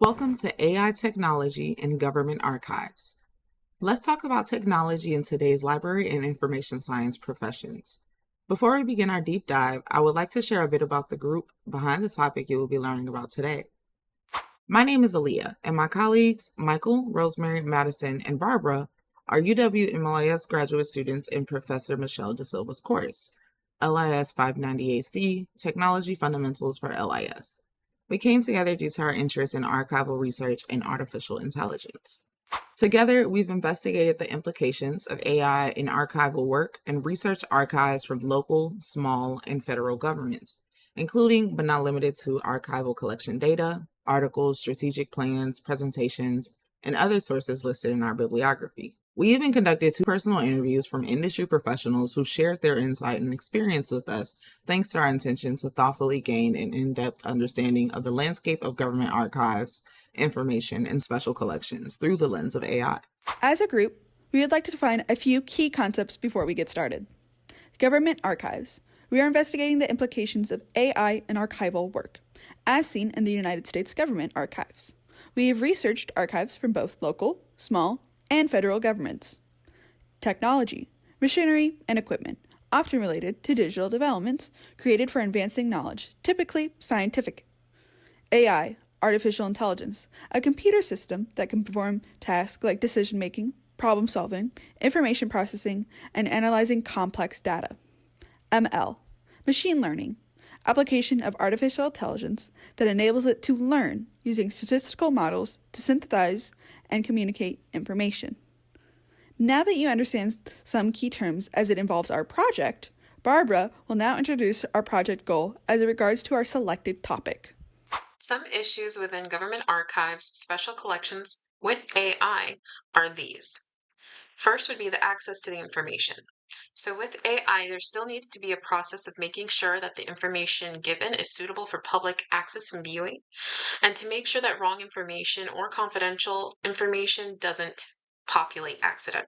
Welcome to AI Technology in Government Archives. Let's talk about technology in today's library and information science professions. Before we begin our deep dive, I would like to share a bit about the group behind the topic you will be learning about today. My name is Aaliyah, and my colleagues, Michael, Rosemary, Madison, and Barbara, are UW-MLIS graduate students in Professor Michelle De Silva's course, LIS 598C, Technology Fundamentals for LIS. We came together due to our interest in archival research and artificial intelligence. Together, we've investigated the implications of AI in archival work and researched archives from local, small, and federal governments, including but not limited to archival collection data, articles, strategic plans, presentations, and other sources listed in our bibliography. We even conducted 2 personal interviews from industry professionals who shared their insight and experience with us, thanks to our intention to thoughtfully gain an in-depth understanding of the landscape of government archives, information, and special collections through the lens of AI. As a group, we would like to define a few key concepts before we get started. Government archives. We are investigating the implications of AI in archival work, as seen in the United States government archives. We have researched archives from both local, small, and federal governments. Technology, machinery, and equipment, often related to digital developments created for advancing knowledge, typically scientific. AI, artificial intelligence, a computer system that can perform tasks like decision-making, problem-solving, information processing, and analyzing complex data. ML, machine learning, application of artificial intelligence that enables it to learn using statistical models to synthesize and communicate information. Now that you understand some key terms as it involves our project, Barbara will now introduce our project goal as it regards to our selected topic. Some issues within government archives, special collections with AI are these. First would be the access to the information. So with AI, there still needs to be a process of making sure that the information given is suitable for public access and viewing, and to make sure that wrong information or confidential information doesn't populate accidentally.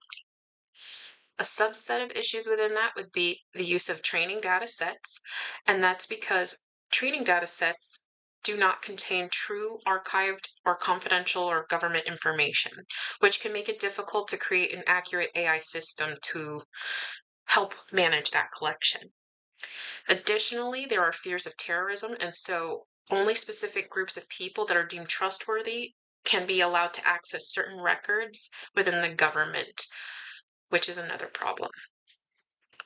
A subset of issues within that would be the use of training data sets, and that's because training data sets do not contain true archived or confidential or government information, which can make it difficult to create an accurate AI system to help manage that collection. Additionally, there are fears of terrorism, and so only specific groups of people that are deemed trustworthy can be allowed to access certain records within the government, which is another problem.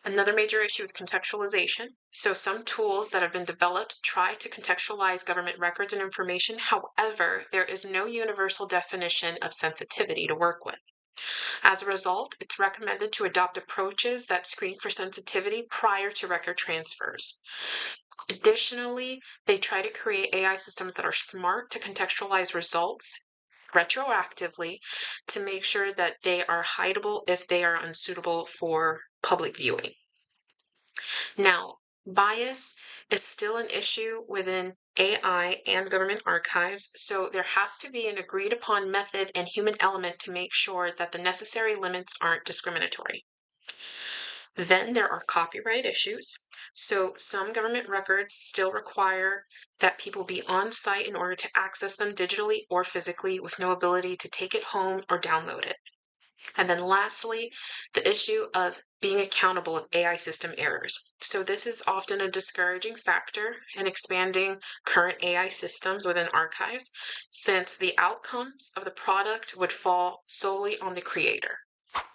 Another major issue is contextualization. So some tools that have been developed try to contextualize government records and information. However, there is no universal definition of sensitivity to work with. As a result, it's recommended to adopt approaches that screen for sensitivity prior to record transfers. Additionally, they try to create AI systems that are smart to contextualize results retroactively to make sure that they are hideable if they are unsuitable for public viewing. Now, bias is still an issue within AI and government archives, so there has to be an agreed upon method and human element to make sure that the necessary limits aren't discriminatory. Then there are copyright issues. So some government records still require that people be on site in order to access them digitally or physically with no ability to take it home or download it. And then lastly, the issue of being accountable of AI system errors. So this is often a discouraging factor in expanding current AI systems within archives, since the outcomes of the product would fall solely on the creator.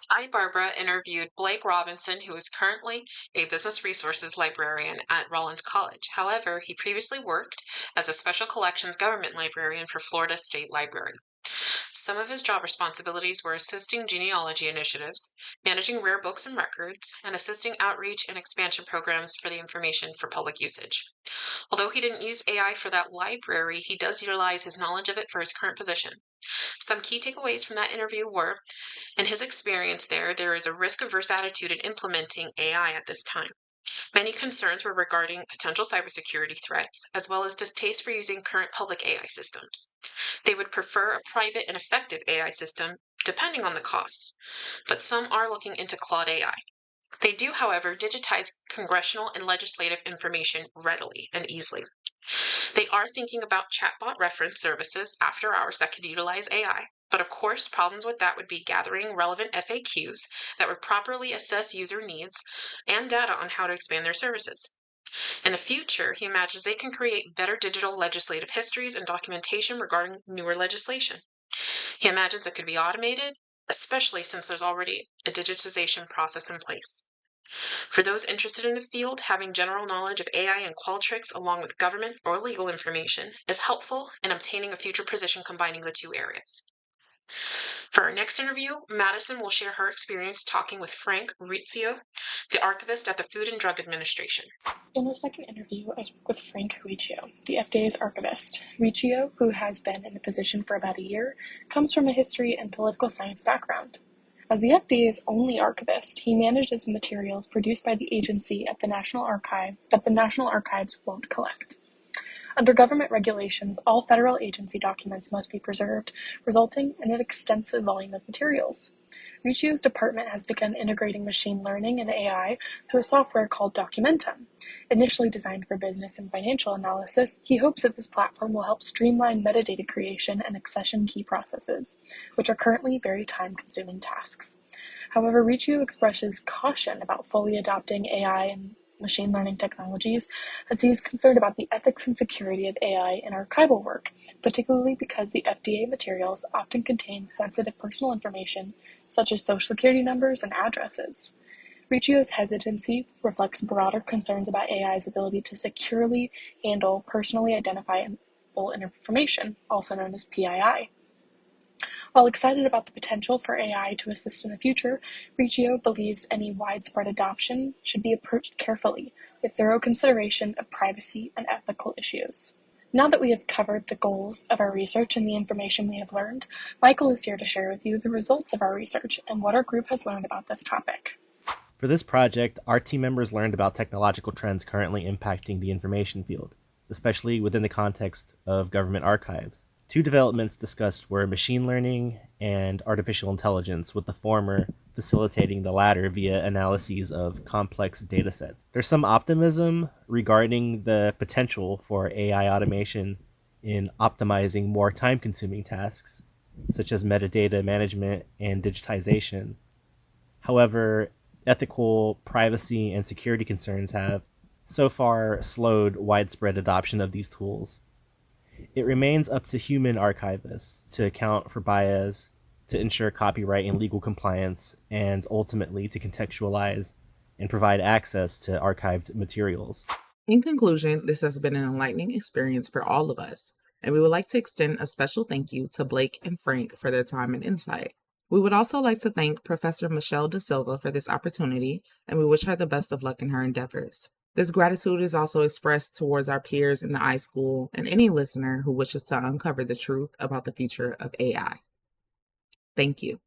I, Barbara, interviewed Blake Robinson, who is currently a business resources librarian at Rollins College. However, he previously worked as a special collections government librarian for Florida State Library. Some of his job responsibilities were assisting genealogy initiatives, managing rare books and records, and assisting outreach and expansion programs for the information for public usage. Although he didn't use AI for that library, he does utilize his knowledge of it for his current position. Some key takeaways from that interview were, in his experience there is a risk-averse attitude in implementing AI at this time. Many concerns were regarding potential cybersecurity threats, as well as distaste for using current public AI systems. They would prefer a private and effective AI system, depending on the cost, but some are looking into Claude AI. They do, however, digitize congressional and legislative information readily and easily. They are thinking about chatbot reference services after hours that could utilize AI. But of course, problems with that would be gathering relevant FAQs that would properly assess user needs and data on how to expand their services. In the future, he imagines they can create better digital legislative histories and documentation regarding newer legislation. He imagines it could be automated, especially since there's already a digitization process in place. For those interested in the field, having general knowledge of AI and Qualtrics along with government or legal information is helpful in obtaining a future position combining the two areas. For our next interview, Madison will share her experience talking with Frank Rizio, the archivist at the Food and Drug Administration. In our second interview, I spoke with Frank Riccio, the FDA's archivist. Riccio, who has been in the position for about a year, comes from a history and political science background. As the FDA's only archivist, he manages materials produced by the agency at the National Archive that the National Archives won't collect. Under government regulations, all federal agency documents must be preserved, resulting in an extensive volume of materials. Riccio's department has begun integrating machine learning and AI through a software called Documentum. Initially designed for business and financial analysis, he hopes that this platform will help streamline metadata creation and accession key processes, which are currently very time-consuming tasks. However, Riccio expresses caution about fully adopting AI and machine learning technologies, as he is concerned about the ethics and security of AI in archival work, particularly because the FDA materials often contain sensitive personal information, such as social security numbers and addresses. Riccio's hesitancy reflects broader concerns about AI's ability to securely handle personally identifiable information, also known as PII. While excited about the potential for AI to assist in the future, Riccio believes any widespread adoption should be approached carefully, with thorough consideration of privacy and ethical issues. Now that we have covered the goals of our research and the information we have learned, Michael is here to share with you the results of our research and what our group has learned about this topic. For this project, our team members learned about technological trends currently impacting the information field, especially within the context of government archives. Two developments discussed were machine learning and artificial intelligence, with the former facilitating the latter via analyses of complex datasets. There's some optimism regarding the potential for AI automation in optimizing more time-consuming tasks, such as metadata management and digitization. However, ethical, privacy, and security concerns have so far slowed widespread adoption of these tools. It remains up to human archivists to account for bias, to ensure copyright and legal compliance, and ultimately to contextualize and provide access to archived materials. In conclusion, this has been an enlightening experience for all of us, and we would like to extend a special thank you to Blake and Frank for their time and insight. We would also like to thank Professor Michelle Da Silva for this opportunity, and we wish her the best of luck in her endeavors. This gratitude is also expressed towards our peers in the iSchool and any listener who wishes to uncover the truth about the future of AI. Thank you.